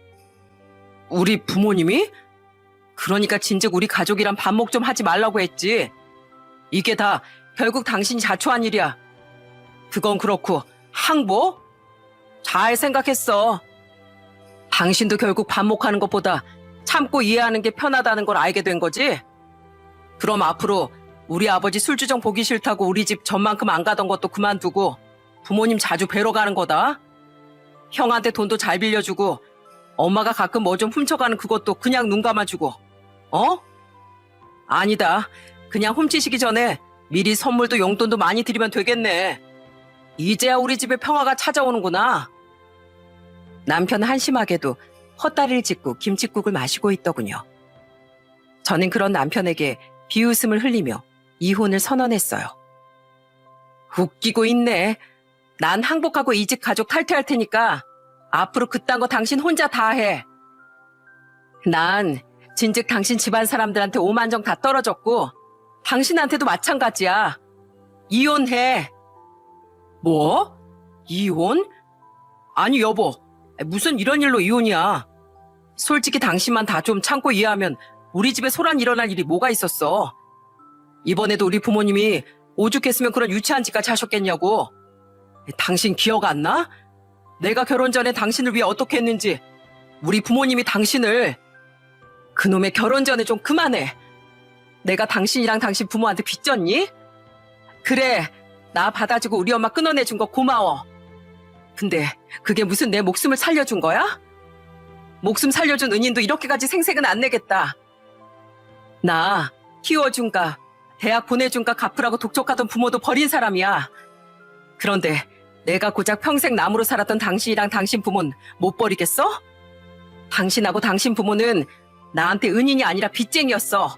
우리 부모님이? 그러니까 진즉 우리 가족이랑 반목 좀 하지 말라고 했지. 이게 다 결국 당신이 자초한 일이야. 그건 그렇고 항복? 잘 생각했어. 당신도 결국 반목하는 것보다 참고 이해하는 게 편하다는 걸 알게 된 거지? 그럼 앞으로 우리 아버지 술주정 보기 싫다고 우리 집 전만큼 안 가던 것도 그만두고 부모님 자주 뵈러 가는 거다. 형한테 돈도 잘 빌려주고 엄마가 가끔 뭐 좀 훔쳐가는 그것도 그냥 눈 감아주고. 어? 아니다. 그냥 훔치시기 전에 미리 선물도 용돈도 많이 드리면 되겠네. 이제야 우리 집에 평화가 찾아오는구나. 남편은 한심하게도 헛다리를 짚고 김칫국을 마시고 있더군요. 저는 그런 남편에게 비웃음을 흘리며 이혼을 선언했어요. 웃기고 있네. 난 항복하고 이 집 가족 탈퇴할 테니까 앞으로 그딴 거 당신 혼자 다 해. 난 진즉 당신 집안 사람들한테 오만정 다 떨어졌고 당신한테도 마찬가지야. 이혼해. 뭐? 이혼? 아니 여보, 무슨 이런 일로 이혼이야. 솔직히 당신만 다 좀 참고 이해하면 우리 집에 소란 일어날 일이 뭐가 있었어. 이번에도 우리 부모님이 오죽했으면 그런 유치한 짓까지 하셨겠냐고. 당신 기억 안 나? 내가 결혼 전에 당신을 위해 어떻게 했는지. 우리 부모님이 당신을. 그놈의 결혼 전에 좀 그만해. 내가 당신이랑 당신 부모한테 빚졌니? 그래, 나 받아주고 우리 엄마 끊어내준 거 고마워. 근데 그게 무슨 내 목숨을 살려준 거야? 목숨 살려준 은인도 이렇게까지 생색은 안 내겠다. 나 키워준가 대학 보내준가 갚으라고 독촉하던 부모도 버린 사람이야. 그런데 내가 고작 평생 남으로 살았던 당신이랑 당신 부모는 못 버리겠어? 당신하고 당신 부모는 나한테 은인이 아니라 빚쟁이였어.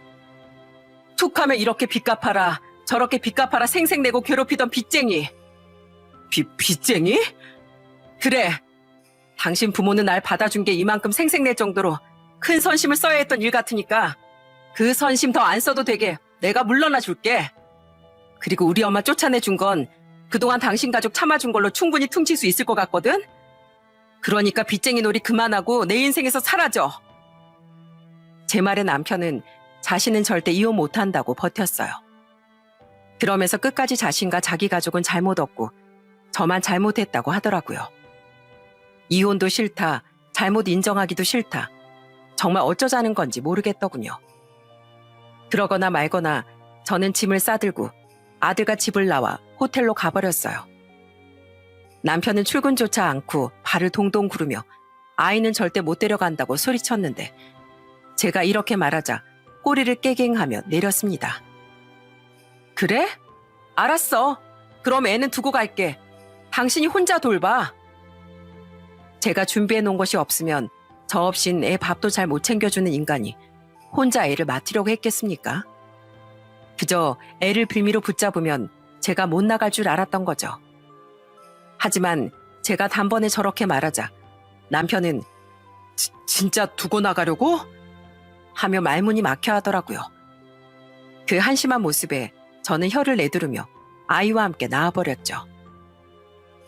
툭하면 이렇게 빚 갚아라 저렇게 빚 갚아라 생색내고 괴롭히던 빚쟁이. 빚쟁이? 그래. 당신 부모는 날 받아준 게 이만큼 생색낼 정도로 큰 선심을 써야 했던 일 같으니까 그 선심 더 안 써도 되게 내가 물러나 줄게. 그리고 우리 엄마 쫓아내준 건 그동안 당신 가족 참아준 걸로 충분히 퉁칠 수 있을 것 같거든? 그러니까 빚쟁이 놀이 그만하고 내 인생에서 사라져. 제 말에 남편은 자신은 절대 이혼 못한다고 버텼어요. 그러면서 끝까지 자신과 자기 가족은 잘못 없고 저만 잘못했다고 하더라고요. 이혼도 싫다, 잘못 인정하기도 싫다. 정말 어쩌자는 건지 모르겠더군요. 그러거나 말거나 저는 짐을 싸들고 아들과 집을 나와 호텔로 가버렸어요. 남편은 출근조차 않고 발을 동동 구르며 아이는 절대 못 데려간다고 소리쳤는데 제가 이렇게 말하자 꼬리를 깨갱하며 내렸습니다. 그래? 알았어. 그럼 애는 두고 갈게. 당신이 혼자 돌봐. 제가 준비해 놓은 것이 없으면 저 없인 애 밥도 잘 못 챙겨주는 인간이 혼자 애를 맡으려고 했겠습니까? 그저 애를 빌미로 붙잡으면 제가 못 나갈 줄 알았던 거죠. 하지만 제가 단번에 저렇게 말하자 남편은 진짜 두고 나가려고? 하며 말문이 막혀 하더라고요. 그 한심한 모습에 저는 혀를 내두르며 아이와 함께 나와버렸죠.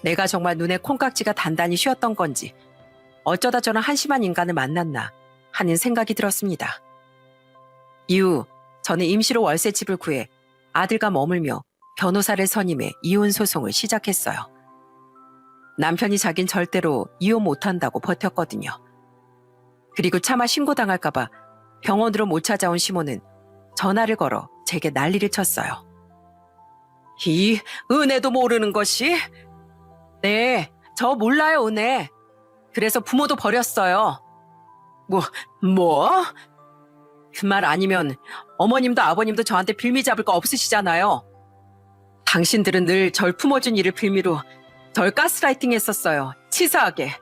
내가 정말 눈에 콩깍지가 단단히 휘었던 건지 어쩌다 저런 한심한 인간을 만났나 하는 생각이 들었습니다. 이후 저는 임시로 월세집을 구해 아들과 머물며 변호사를 선임해 이혼 소송을 시작했어요. 남편이 자긴 절대로 이혼 못한다고 버텼거든요. 그리고 차마 신고당할까봐 병원으로 못 찾아온 시모는 전화를 걸어 제게 난리를 쳤어요. 이 은혜도 모르는 것이? 네, 저 몰라요, 은혜. 그래서 부모도 버렸어요. 뭐? 그 말 아니면 어머님도 아버님도 저한테 빌미 잡을 거 없으시잖아요. 당신들은 늘 절 품어준 일을 빌미로 절 가스라이팅 했었어요. 치사하게.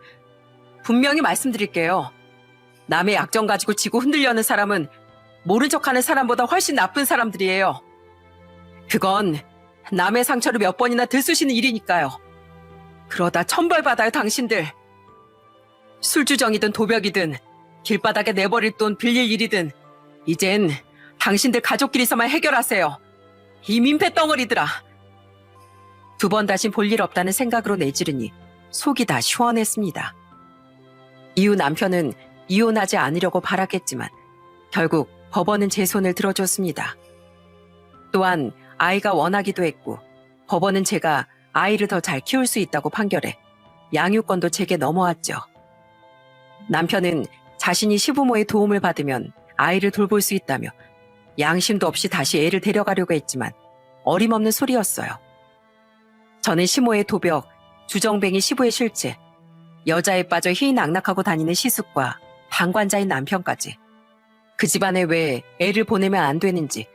분명히 말씀드릴게요. 남의 약점 가지고 지고 흔들려는 사람은 모른 척하는 사람보다 훨씬 나쁜 사람들이에요. 그건 남의 상처를 몇 번이나 들쑤시는 일이니까요. 그러다 천벌받아요, 당신들. 술주정이든 도벽이든 길바닥에 내버릴 돈 빌릴 일이든 이젠 당신들 가족끼리서만 해결하세요. 이 민폐 덩어리들아. 두 번 다신 볼 일 없다는 생각으로 내지르니 속이 다 시원했습니다. 이후 남편은 이혼하지 않으려고 바랐겠지만 결국 법원은 제 손을 들어줬습니다. 또한 아이가 원하기도 했고 법원은 제가 아이를 더 잘 키울 수 있다고 판결해 양육권도 제게 넘어왔죠. 남편은 자신이 시부모의 도움을 받으면 아이를 돌볼 수 있다며 양심도 없이 다시 애를 데려가려고 했지만 어림없는 소리였어요. 저는 시모의 도벽, 주정뱅이 시부의 실체, 여자에 빠져 희희낙낙하고 다니는 시숙과 방관자인 남편까지 그 집안에 왜 애를 보내면 안 되는지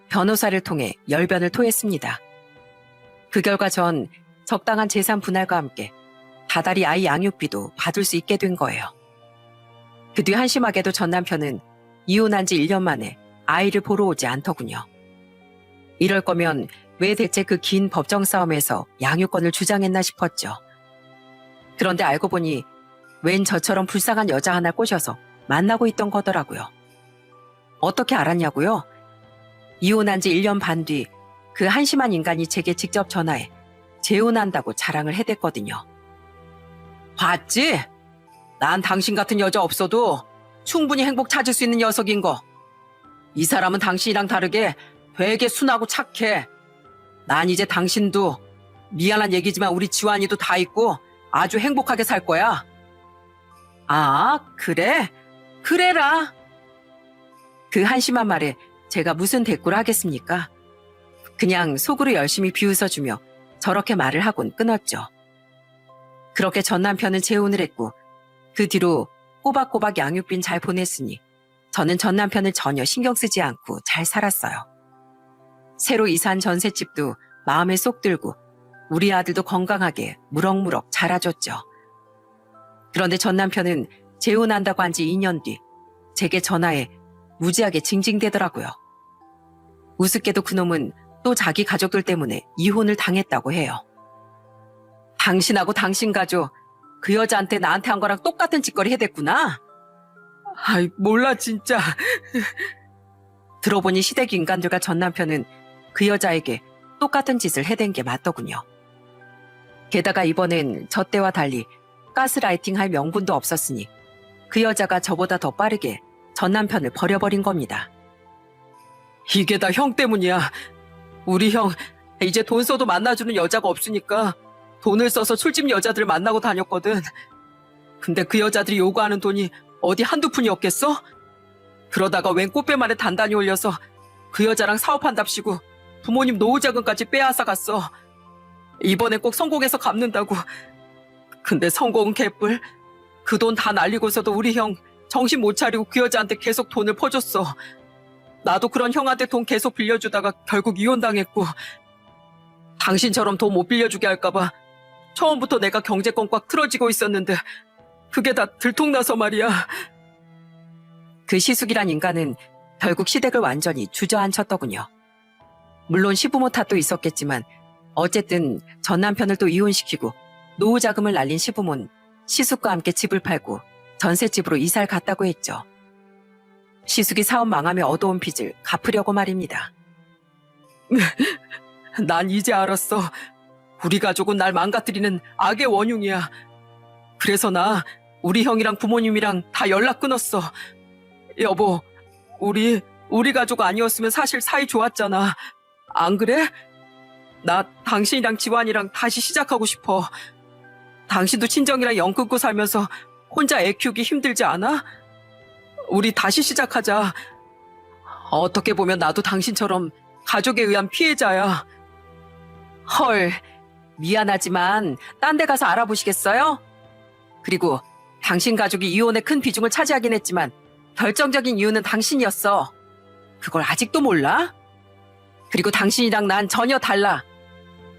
변호사를 통해 열변을 토했습니다. 그 결과 전 적당한 재산 분할과 함께 다달이 아이 양육비도 받을 수 있게 된 거예요. 그 뒤 한심하게도 전 남편은 이혼한 지 1년 만에 아이를 보러 오지 않더군요. 이럴 거면 왜 대체 그 긴 법정 싸움에서 양육권을 주장했나 싶었죠. 그런데 알고 보니 웬 저처럼 불쌍한 여자 하나 꼬셔서 만나고 있던 거더라고요. 어떻게 알았냐고요? 이혼한 지 1년 반 뒤 그 한심한 인간이 제게 직접 전화해 재혼한다고 자랑을 해댔거든요. 봤지? 난 당신 같은 여자 없어도 충분히 행복 찾을 수 있는 녀석인 거. 이 사람은 당신이랑 다르게 되게 순하고 착해. 난 이제 당신도 미안한 얘기지만 우리 지환이도 다 있고 아주 행복하게 살 거야. 아, 그래? 그래라. 그 한심한 말에 제가 무슨 대꾸를 하겠습니까? 그냥 속으로 열심히 비웃어주며 저렇게 말을 하곤 끊었죠. 그렇게 전 남편은 재혼을 했고 그 뒤로 꼬박꼬박 양육비는 잘 보냈으니 저는 전 남편을 전혀 신경 쓰지 않고 잘 살았어요. 새로 이사한 전셋집도 마음에 쏙 들고 우리 아들도 건강하게 무럭무럭 자라줬죠. 그런데 전 남편은 재혼한다고 한 지 2년 뒤 제게 전화해 무지하게 징징대더라고요. 우습게도 그놈은 또 자기 가족들 때문에 이혼을 당했다고 해요. 당신하고 당신 가족, 그 여자한테 나한테 한 거랑 똑같은 짓거리 해댔구나? 아이, 몰라 진짜. 들어보니 시댁 인간들과 전 남편은 그 여자에게 똑같은 짓을 해댄 게 맞더군요. 게다가 이번엔 저 때와 달리 가스라이팅 할 명분도 없었으니 그 여자가 저보다 더 빠르게 전 남편을 버려버린 겁니다. 이게 다 형 때문이야. 우리 형 이제 돈 써도 만나주는 여자가 없으니까 돈을 써서 술집 여자들 만나고 다녔거든. 근데 그 여자들이 요구하는 돈이 어디 한두 푼이었겠어? 그러다가 웬 꽃배만에 단단히 올려서 그 여자랑 사업한답시고 부모님 노후자금까지 빼앗아 갔어. 이번엔 꼭 성공해서 갚는다고. 근데 성공은 개뿔. 그 돈 다 날리고서도 우리 형 정신 못 차리고 그 여자한테 계속 돈을 퍼줬어. 나도 그런 형한테 돈 계속 빌려주다가 결국 이혼당했고, 당신처럼 돈 못 빌려주게 할까봐 처음부터 내가 경제권 꽉 틀어지고 있었는데 그게 다 들통나서 말이야. 그 시숙이란 인간은 결국 시댁을 완전히 주저앉혔더군요. 물론 시부모 탓도 있었겠지만 어쨌든 전 남편을 또 이혼시키고 노후자금을 날린 시부모는 시숙과 함께 집을 팔고 전셋집으로 이사를 갔다고 했죠. 시숙이 사업 망하며 얻어온 빚을 갚으려고 말입니다. 난 이제 알았어. 우리 가족은 날 망가뜨리는 악의 원흉이야. 그래서 나 우리 형이랑 부모님이랑 다 연락 끊었어. 여보, 우리 가족 아니었으면 사실 사이 좋았잖아. 안 그래? 나 당신이랑 지환이랑 다시 시작하고 싶어. 당신도 친정이랑 연 끊고 살면서 혼자 애 키우기 힘들지 않아? 우리 다시 시작하자. 어떻게 보면 나도 당신처럼 가족에 의한 피해자야. 헐, 미안하지만 딴 데 가서 알아보시겠어요? 그리고 당신 가족이 이혼에 큰 비중을 차지하긴 했지만 결정적인 이유는 당신이었어. 그걸 아직도 몰라? 그리고 당신이랑 난 전혀 달라.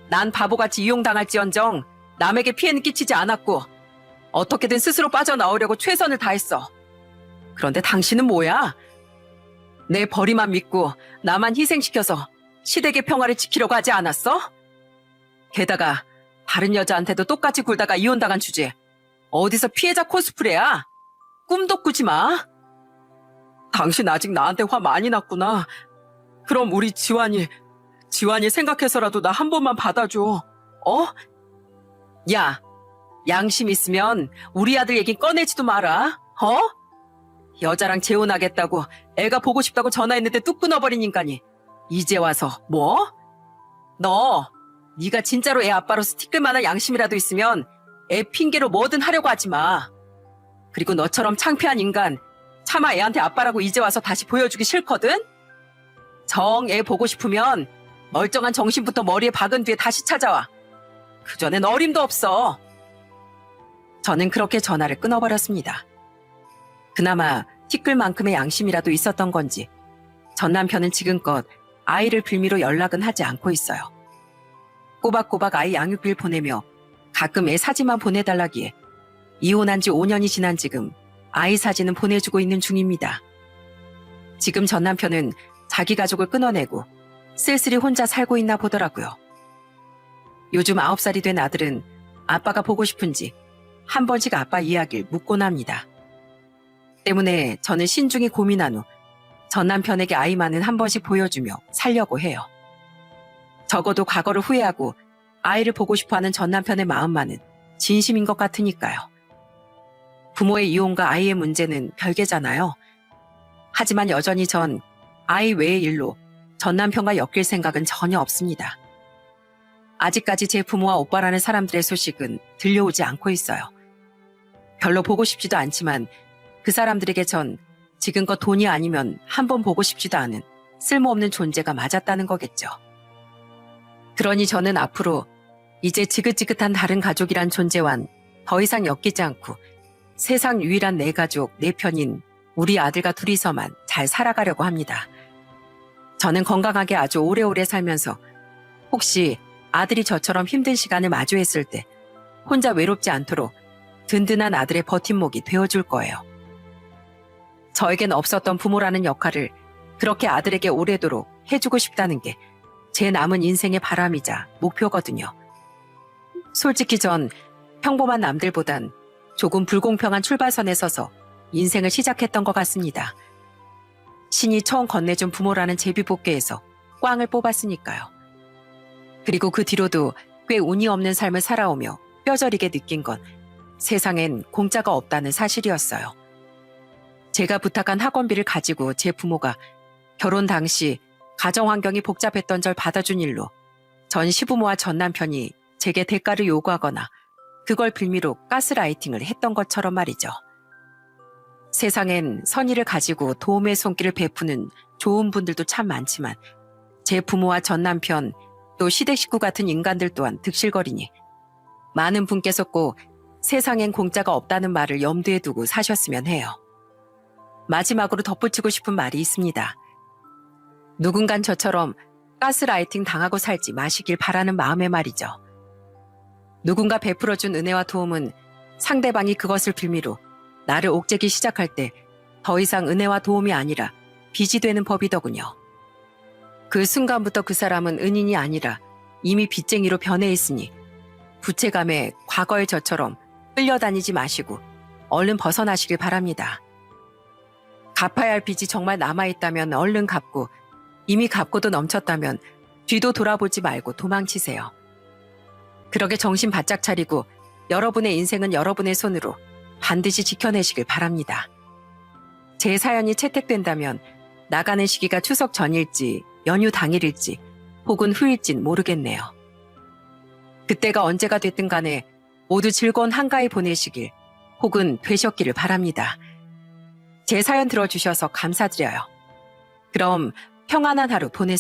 난 바보같이 이용당할지언정 남에게 피해는 끼치지 않았고 어떻게든 스스로 빠져나오려고 최선을 다했어. 그런데 당신은 뭐야? 내 벌이만 믿고 나만 희생시켜서 시댁의 평화를 지키려고 하지 않았어? 게다가 다른 여자한테도 똑같이 굴다가 이혼당한 주제에 어디서 피해자 코스프레야? 꿈도 꾸지 마. 당신 아직 나한테 화 많이 났구나. 그럼 우리 지환이 생각해서라도 나 한 번만 받아줘. 어? 야, 양심 있으면 우리 아들 얘긴 꺼내지도 마라. 어? 여자랑 재혼하겠다고 애가 보고 싶다고 전화했는데 뚝 끊어버린 인간이 이제 와서 뭐? 네가 진짜로 애 아빠로서 티끌만한 양심이라도 있으면 애 핑계로 뭐든 하려고 하지 마. 그리고 너처럼 창피한 인간 차마 애한테 아빠라고 이제 와서 다시 보여주기 싫거든? 정 애 보고 싶으면 멀쩡한 정신부터 머리에 박은 뒤에 다시 찾아와. 그전엔 어림도 없어. 저는 그렇게 전화를 끊어버렸습니다. 그나마 티끌만큼의 양심이라도 있었던 건지 전 남편은 지금껏 아이를 빌미로 연락은 하지 않고 있어요. 꼬박꼬박 아이 양육비를 보내며 가끔 애 사진만 보내달라기에 이혼한 지 5년이 지난 지금 아이 사진은 보내주고 있는 중입니다. 지금 전 남편은 자기 가족을 끊어내고 쓸쓸히 혼자 살고 있나 보더라고요. 요즘 9살이 된 아들은 아빠가 보고 싶은지 한 번씩 아빠 이야기를 묻곤 합니다. 때문에 저는 신중히 고민한 후 전 남편에게 아이만은 한 번씩 보여주며 살려고 해요. 적어도 과거를 후회하고 아이를 보고 싶어하는 전 남편의 마음만은 진심인 것 같으니까요. 부모의 이혼과 아이의 문제는 별개잖아요. 하지만 여전히 전 아이 외의 일로 전 남편과 엮일 생각은 전혀 없습니다. 아직까지 제 부모와 오빠라는 사람들의 소식은 들려오지 않고 있어요. 별로 보고 싶지도 않지만 그 사람들에게 전 지금껏 돈이 아니면 한 번 보고 싶지도 않은 쓸모없는 존재가 맞았다는 거겠죠. 그러니 저는 앞으로 이제 지긋지긋한 다른 가족이란 존재와는 더 이상 엮이지 않고 세상 유일한 내 가족, 내 편인 우리 아들과 둘이서만 잘 살아가려고 합니다. 저는 건강하게 아주 오래오래 살면서 혹시 아들이 저처럼 힘든 시간을 마주했을 때 혼자 외롭지 않도록 든든한 아들의 버팀목이 되어줄 거예요. 저에겐 없었던 부모라는 역할을 그렇게 아들에게 오래도록 해주고 싶다는 게 제 남은 인생의 바람이자 목표거든요. 솔직히 전 평범한 남들보단 조금 불공평한 출발선에 서서 인생을 시작했던 것 같습니다. 신이 처음 건네준 부모라는 제비뽑기에서 꽝을 뽑았으니까요. 그리고 그 뒤로도 꽤 운이 없는 삶을 살아오며 뼈저리게 느낀 건 세상엔 공짜가 없다는 사실이었어요. 제가 부탁한 학원비를 가지고 제 부모가 결혼 당시 가정 환경이 복잡했던 절 받아준 일로 전 시부모와 전 남편이 제게 대가를 요구하거나 그걸 빌미로 가스라이팅을 했던 것처럼 말이죠. 세상엔 선의를 가지고 도움의 손길을 베푸는 좋은 분들도 참 많지만 제 부모와 전 남편 또 시댁 식구 같은 인간들 또한 득실거리니 많은 분께서 꼭 세상엔 공짜가 없다는 말을 염두에 두고 사셨으면 해요. 마지막으로 덧붙이고 싶은 말이 있습니다. 누군간 저처럼 가스라이팅 당하고 살지 마시길 바라는 마음의 말이죠. 누군가 베풀어준 은혜와 도움은 상대방이 그것을 빌미로 나를 옥죄기 시작할 때 더 이상 은혜와 도움이 아니라 빚이 되는 법이더군요. 그 순간부터 그 사람은 은인이 아니라 이미 빚쟁이로 변해 있으니 부채감에 과거의 저처럼 끌려다니지 마시고 얼른 벗어나시길 바랍니다. 갚아야 할 빚이 정말 남아있다면 얼른 갚고 이미 갚고도 넘쳤다면 뒤도 돌아보지 말고 도망치세요. 그러게 정신 바짝 차리고 여러분의 인생은 여러분의 손으로 반드시 지켜내시길 바랍니다. 제 사연이 채택된다면 나가는 시기가 추석 전일지 연휴 당일일지 혹은 후일진 모르겠네요. 그때가 언제가 됐든 간에 모두 즐거운 한가위 보내시길 혹은 되셨기를 바랍니다. 제 사연 들어주셔서 감사드려요. 그럼 평안한 하루 보내세요.